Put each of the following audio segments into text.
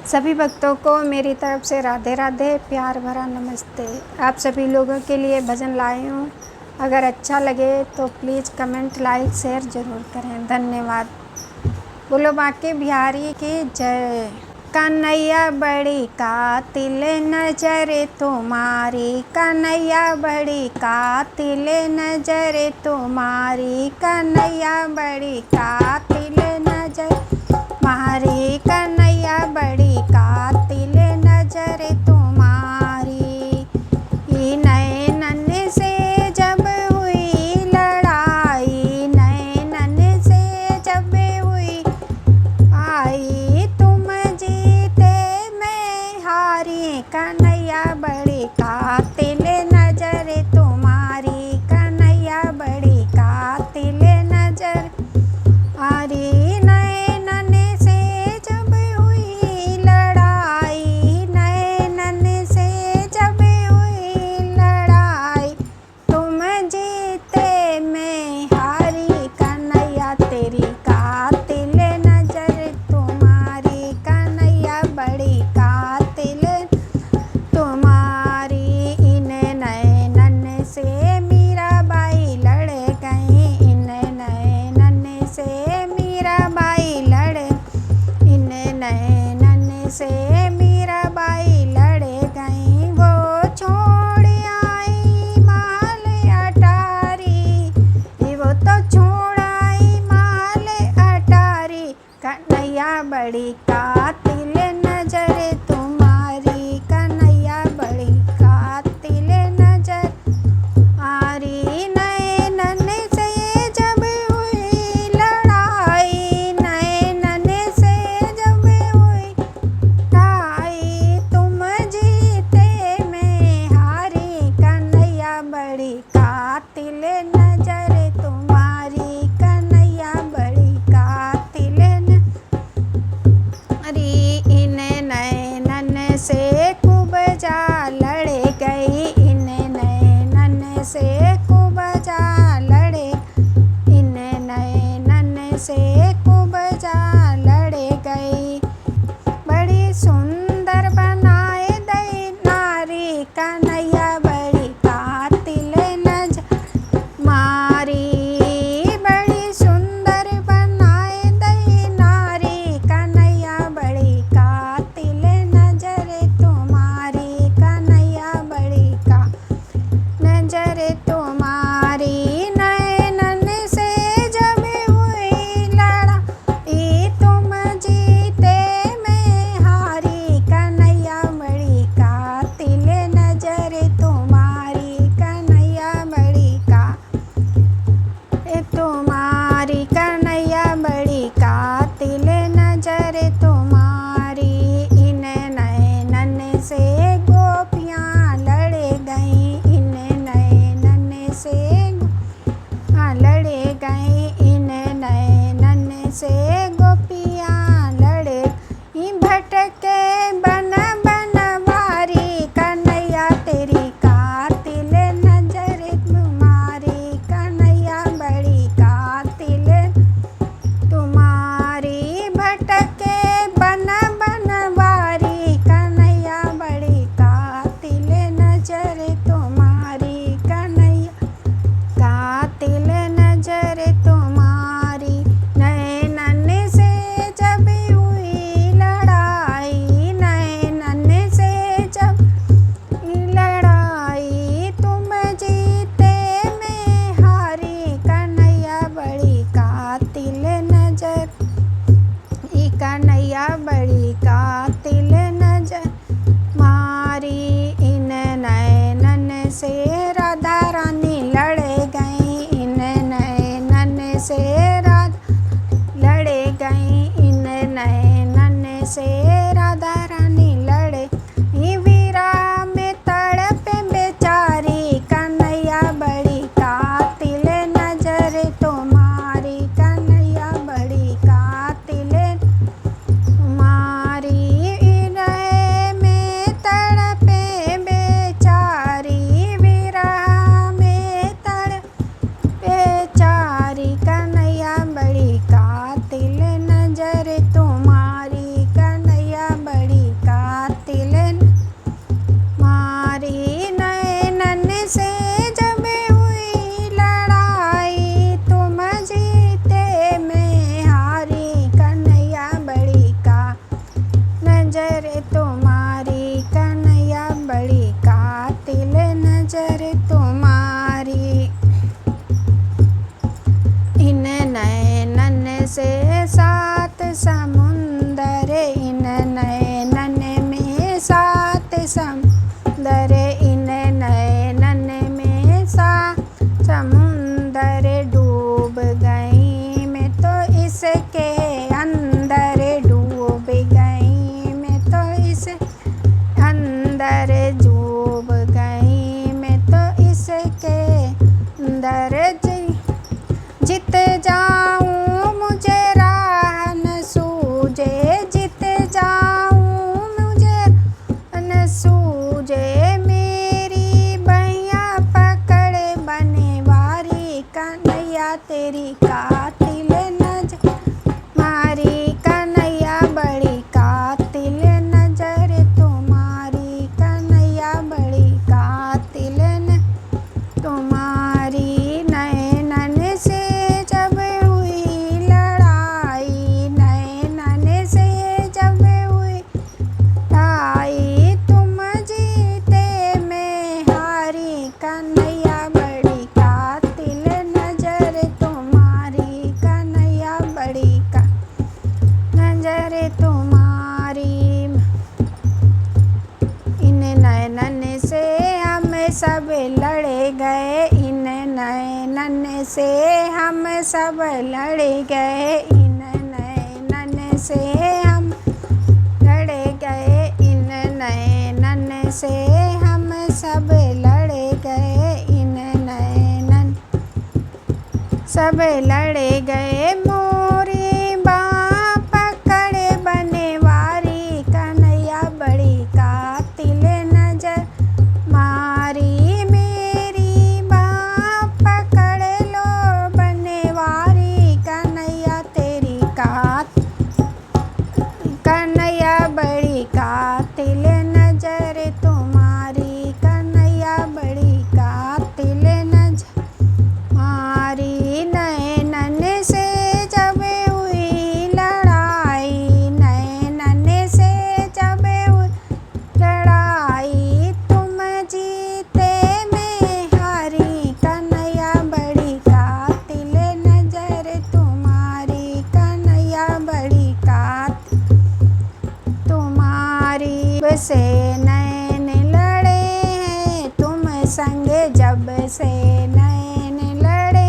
सभी भक्तों को मेरी तरफ से राधे राधे, प्यार भरा नमस्ते। आप सभी लोगों के लिए भजन लाई हूँ। अगर अच्छा लगे तो प्लीज़ कमेंट, लाइक, शेयर ज़रूर करें। धन्यवाद। बोलो बांके बिहारी की जय। कन्हैया बड़ी कातिल नजर तुम्हारी, कन्हैया बड़ी कातिल नजर तुम्हारी, कन्हैया बड़ी कातिल नजर तुम्हारी, कन्हैया बड़ी कातिल नजर तुम्हारी। नैनन से जब हुई लड़ाई, नैनन से जब हुई आई, तुम जीते मैं हारी, कन्हैया बड़ी कातिल नजर तुम्हारी, कन्हैया बड़ी कातिल नजर तुम्हारी। नैनन से जब हुई लड़ाई, नैनन से जब हुई लड़ाई, तुम जीते मैं हारी, कन्हैया तेरी कातिल नजर तुम्हारी, कन्हैया बड़ी कातिल तुम्हारी। इन नैनन से मीराबाई लड़ गई, इन नैनन से मीराबाई लड़, इन नैनन से मीराबाई लड़ गई। वो छोड़ आई महल अटारी, वो तो छोड़ आई महल अटारी, कन्हैया बड़ी कातिल नजर तुम्हारी, कन्हैया बड़ी कातिल नजर तुम्हारी। नैनन से जब हुई लड़ाई, नैनन से जब हुई लड़ाई, तुम जीते मैं हारी, कन्हैया बड़ी कातिल नजर तुम्हारी, कन्हैया बड़ी कातिल नजरी। इन नैनन से खूब जा लड़ गई, इन नैनन से खूब जा लड़े, इन नैनन से खूब जा लड़ गई। बड़ी सुंदर बनाए दई नारी, कन्हैया बड़ी कातिल नजर मारी, बड़ी सुंदर बनाए दई नारी, कन्हैया बड़ी कातिल नजर तुम्हारी, कन्हैया बड़ी का नजर तुम्हारी। नैनन से जब हुई लड़ाई, तुम जीते मैं हारी, कन्हैया बड़ी कातिल नजर तुम्हारी, कन्हैया बड़ी का तुम्हारी, कन्हैया बड़ी कातिल नजर तुम्हारी। इन नैनन से गोपियाँ लड़ गई, इन नैनन से लड़ गई, इन नैनन से गोपियाँ लड़ भटके बन बनवारी, कन्हैया तेरी कातिल नजर तुम्हारी, कन्हैया बड़ी कातिल तुम्हारी। भटके बन बनवारी, कन्हैया बड़ी कातिल नजर तुम्हारी, कन्हैया कातिल नजर तुम्हारी। नैनन से जब हुई लड़ाई, नैनन से जब हुई लड़ाई, तुम जीते मैं हारी, कन्हैया बड़ी कातिल नजर, कन्हैया बड़ी कातिल नजर मारी। इन नैनन से राधा रानी लड़ गई, इन नैनन से राधा लड़ गई, इन नैनन से राधा रानी लड़े। वीरा में तड़प बेचारी, कन्हैया बड़ी कातिल नजर तुम्हारी, कन्हैया बड़ी कातिल तुम्हारी। विरह में तड़पे बेचारी, विरह में तड़प बेचारी, कन्हैया बड़ी कातिल नजर तुम्हारी, कन्हैया से हम सब लड़ गए इन नैनन से हम लड़ गए इन नैनन से हम सब लड़ गए इन नैनन सब लड़ गए मोरी बाँ पकड़े बनवारी कन्हैया बड़ी कातिल नजर मारी मेरी बाँ पकड़ लो बनवारी कन्हैया तेरी कन्हैया बड़ी कातिल नजर तुम्हारी कन्हैया बड़ी कातिल नजर मारी नैनन से जब हुई लड़ाई नैनन से जब हुई लड़ाई तुम जीते मैं हारी कन्हैया बड़ी कातिल नजर तुम्हारी कन्हैया बड़ी कातिल तुम्हारी से नैन लड़े हैं तुम संग जब से नैन लड़े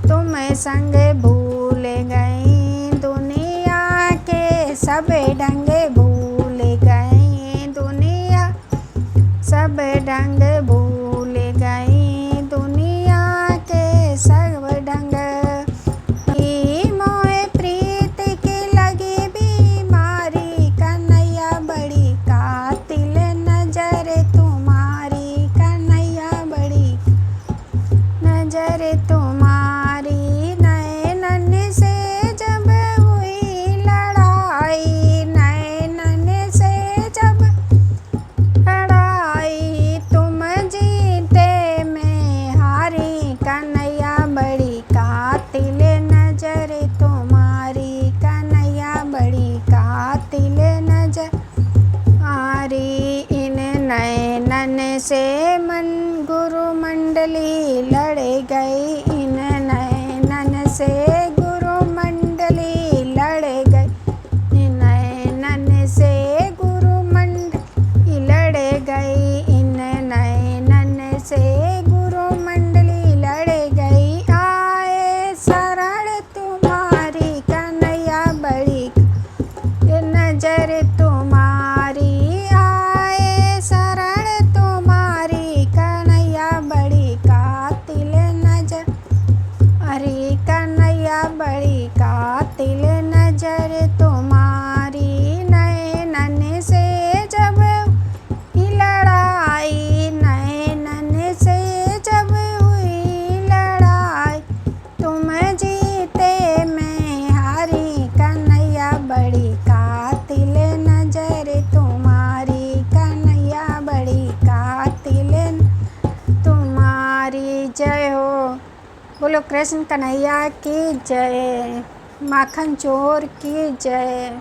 तुम संग भूल गई दुनिया के सब ढंग भूल गई दुनिया सब ढंग भूल गई दुनिया के सब ढंग मोह प्रीत की लगी बीमारी कन्हैया बड़ी कातिल नजर तुम्हारी कन्हैया बड़ी नजर तुम्हारी नैनन से जब हुई लड़ाई नैनन से जब लड़ाई तुम जीते मैं हारी कन्हैया बड़ी कातिल नजर तुम्हारी कन्हैया बड़ी कातिल नजर मारी इन नैनन से मन गुरु मंडली लड़ गई इन नैनन से गुरु मंडली लड़ गई नैनन से गुरु मंडली लड़ गई इन नैनन से गुरु मंडली लड़ गई आए शरण तुम्हारी कन्हैया बड़ी नजर तुम्हारी आए शरण तुम्हारी कन्हैया बड़ी कातिल नजर अरे कन्हैया बड़ी कातिल नजर तुम्हारी नैनन से जब हुई लड़ाई नैनन से जब हुई लड़ाई तुम जीते मैं हारी कन्हैया बड़ी कातिल नजर तुम्हारी कन्हैया बड़ी कातिल तुम्हारी जय हो। बोलो कृष्ण कन्हैया की जय। माखन चोर की जय।